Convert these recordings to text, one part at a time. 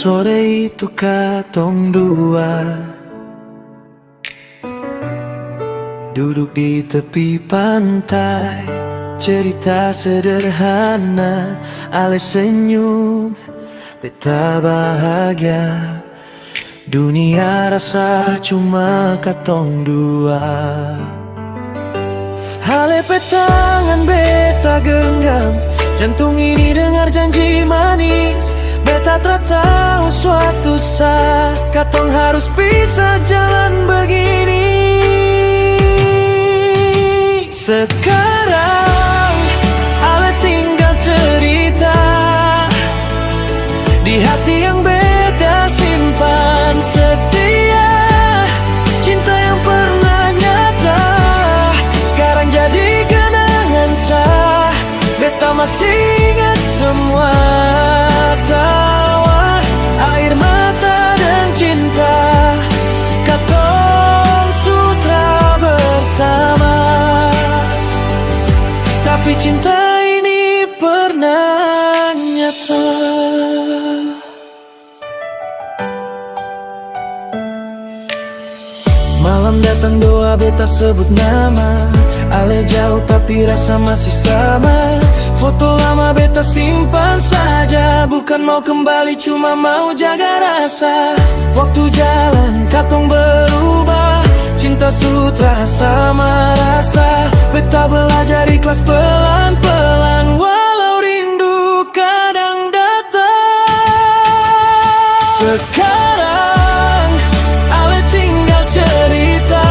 Sore itu katong dua duduk di tepi pantai, cerita sederhana, ale senyum, beta bahagia. Dunia rasa cuma katong dua. Ale petangan beta genggam, jantung ini dengar janji manis. Beta tahu suatu saat katong harus bisa jalan begini. Sekarang ale tinggal cerita di hati yang beta simpan setia. Cinta yang pernah nyata sekarang jadi kenangan sah. Beta masih ingat semua tawa, air mata dan cinta katong sutra bersama. Tapi cinta ini pernah nyata. Malam datang doa beta sebut nama, ale jauh tapi rasa masih sama. Foto lama beta simpan saja, bukan mau kembali cuma mau jaga rasa. Waktu jalan katong berubah, cinta sutra sama rasa. Beta belajar ikhlas pelan-pelan, walau rindu kadang datang. Sekarang ale tinggal cerita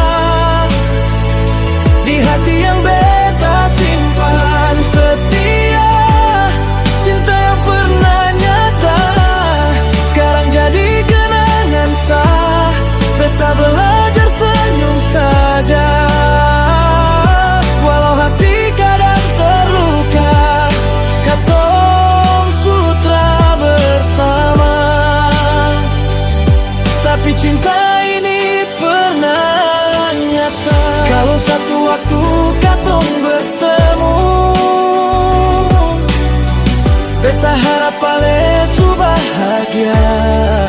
di hati yang beta simpan setia. Cinta yang pernah nyata sekarang jadi kenangan sah. Beta belajar senyum saja, walau hati kadang terluka. Katong sutra bersama, tapi cinta ini pernah nyata. Kalau satu waktu katong bertemu, beta harap ale su bahagia.